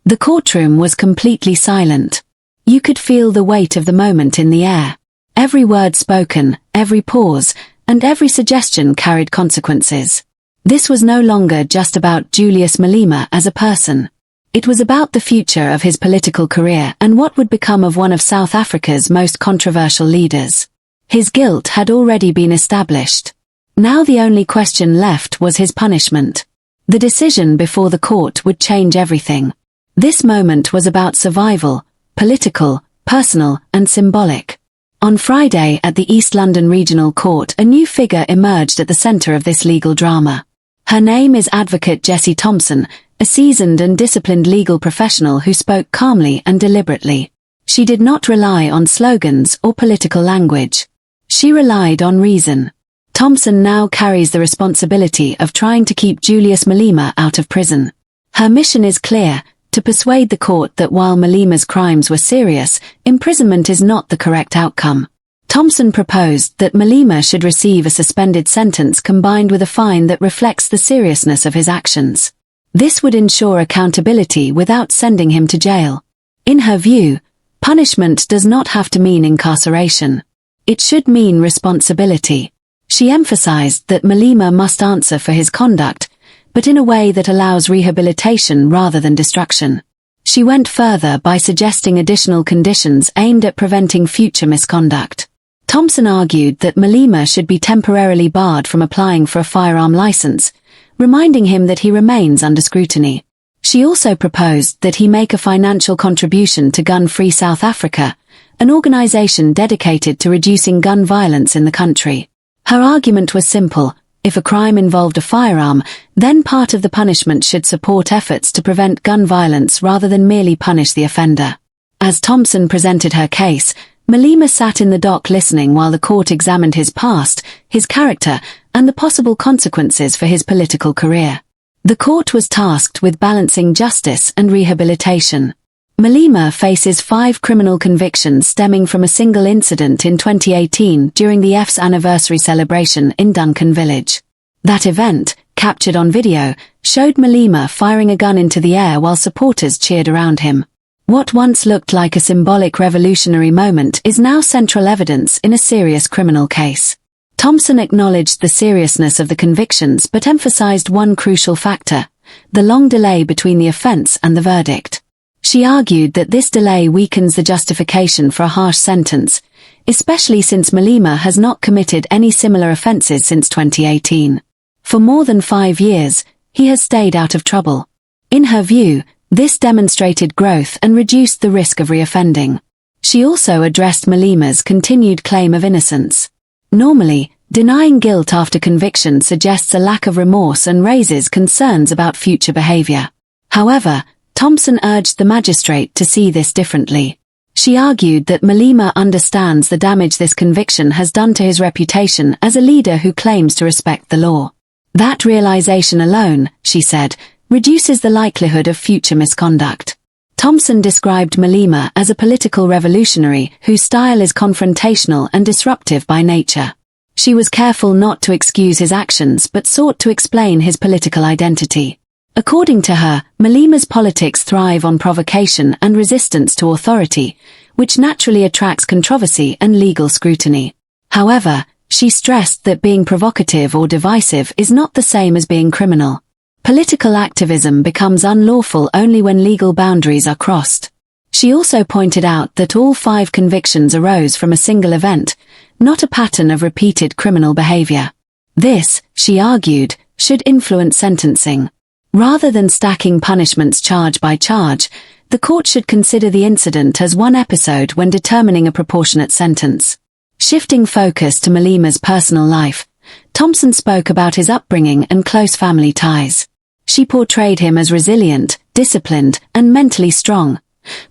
The courtroom was completely silent. You could feel the weight of the moment in the air. Every word spoken, every pause, and every suggestion carried consequences. This was no longer just about Julius Malema as a person. It was about the future of his political career and what would become of one of South Africa's most controversial leaders. His guilt had already been established. Now the only question left was his punishment. The decision before the court would change everything. This moment was about survival, political, personal, and symbolic. On Friday at the East London Regional Court, a new figure emerged at the centre of this legal drama. Her name is Advocate Jessie Thompson, a seasoned and disciplined legal professional who spoke calmly and deliberately. She did not rely on slogans or political language. She relied on reason. Thompson now carries the responsibility of trying to keep Julius Malema out of prison. Her mission is clear: to persuade the court that while Malema's crimes were serious, imprisonment is not the correct outcome. Thompson proposed that Malema should receive a suspended sentence combined with a fine that reflects the seriousness of his actions. This would ensure accountability without sending him to jail. In her view, punishment does not have to mean incarceration. It should mean responsibility. She emphasized that Malema must answer for his conduct, but in a way that allows rehabilitation rather than destruction. She went further by suggesting additional conditions aimed at preventing future misconduct. Thompson argued that Malema should be temporarily barred from applying for a firearm license, reminding him that he remains under scrutiny. She also proposed that he make a financial contribution to Gun-Free South Africa, an organization dedicated to reducing gun violence in the country. Her argument was simple: if a crime involved a firearm, then part of the punishment should support efforts to prevent gun violence rather than merely punish the offender. As Thompson presented her case, Malema sat in the dock listening while the court examined his past, his character, and the possible consequences for his political career. The court was tasked with balancing justice and rehabilitation. Malema faces 5 criminal convictions stemming from a single incident in 2018 during the F's anniversary celebration in Duncan Village. That event, captured on video, showed Malema firing a gun into the air while supporters cheered around him. What once looked like a symbolic revolutionary moment is now central evidence in a serious criminal case. Thompson acknowledged the seriousness of the convictions but emphasized one crucial factor: the long delay between the offense and the verdict. She argued that this delay weakens the justification for a harsh sentence, especially since Malema has not committed any similar offenses since 2018. For more than 5 years, he has stayed out of trouble. In her view, this demonstrated growth and reduced the risk of reoffending. She also addressed Malema's continued claim of innocence. Normally, denying guilt after conviction suggests a lack of remorse and raises concerns about future behavior. However, Thompson urged the magistrate to see this differently. She argued that Malema understands the damage this conviction has done to his reputation as a leader who claims to respect the law. That realization alone, she said, reduces the likelihood of future misconduct. Thompson described Malema as a political revolutionary whose style is confrontational and disruptive by nature. She was careful not to excuse his actions but sought to explain his political identity. According to her, Malema's politics thrive on provocation and resistance to authority, which naturally attracts controversy and legal scrutiny. However, she stressed that being provocative or divisive is not the same as being criminal. Political activism becomes unlawful only when legal boundaries are crossed. She also pointed out that all 5 convictions arose from a single event, not a pattern of repeated criminal behavior. This, she argued, should influence sentencing. Rather than stacking punishments charge by charge, the court should consider the incident as one episode when determining a proportionate sentence. Shifting focus to Malema's personal life, Thompson spoke about his upbringing and close family ties. She portrayed him as resilient, disciplined, and mentally strong,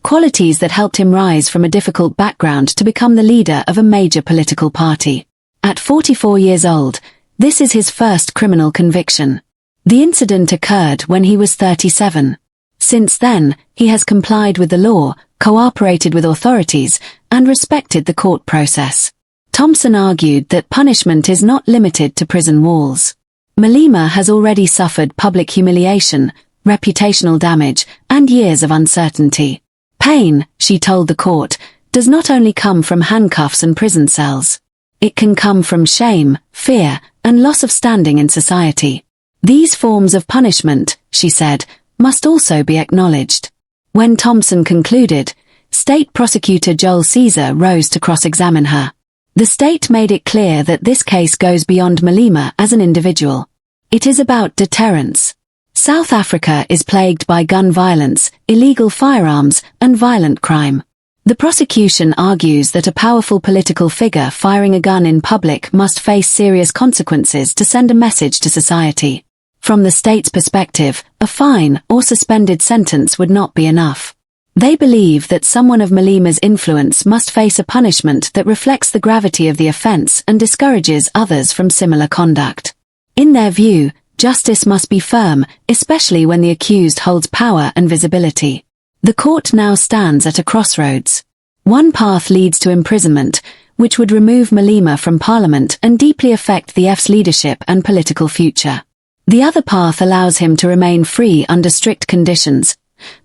qualities that helped him rise from a difficult background to become the leader of a major political party. At 44 years old, this is his first criminal conviction. The incident occurred when he was 37. Since then, he has complied with the law, cooperated with authorities, and respected the court process. Thompson argued that punishment is not limited to prison walls. Malema has already suffered public humiliation, reputational damage, and years of uncertainty. Pain, she told the court, does not only come from handcuffs and prison cells. It can come from shame, fear, and loss of standing in society. These forms of punishment, she said, must also be acknowledged. When Thompson concluded, State Prosecutor Joel Caesar rose to cross-examine her. The state made it clear that this case goes beyond Malema as an individual. It is about deterrence. South Africa is plagued by gun violence, illegal firearms, and violent crime. The prosecution argues that a powerful political figure firing a gun in public must face serious consequences to send a message to society. From the state's perspective, a fine or suspended sentence would not be enough. They believe that someone of Malema's influence must face a punishment that reflects the gravity of the offense and discourages others from similar conduct. In their view, justice must be firm, especially when the accused holds power and visibility. The court now stands at a crossroads. One path leads to imprisonment, which would remove Malema from Parliament and deeply affect the EF's leadership and political future. The other path allows him to remain free under strict conditions,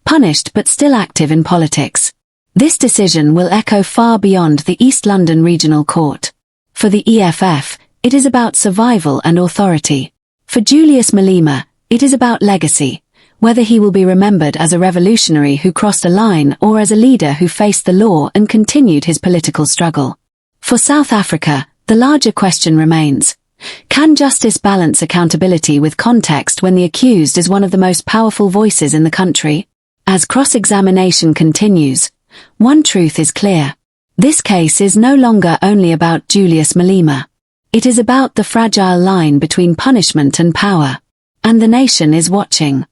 punished but still active in politics. This decision will echo far beyond the East London Regional Court. For the EFF, it is about survival and authority. For Julius Malema, it is about legacy, whether he will be remembered as a revolutionary who crossed a line or as a leader who faced the law and continued his political struggle. For South Africa, the larger question remains: can justice balance accountability with context when the accused is one of the most powerful voices in the country? As cross-examination continues, one truth is clear. This case is no longer only about Julius Malema. It is about the fragile line between punishment and power. And the nation is watching.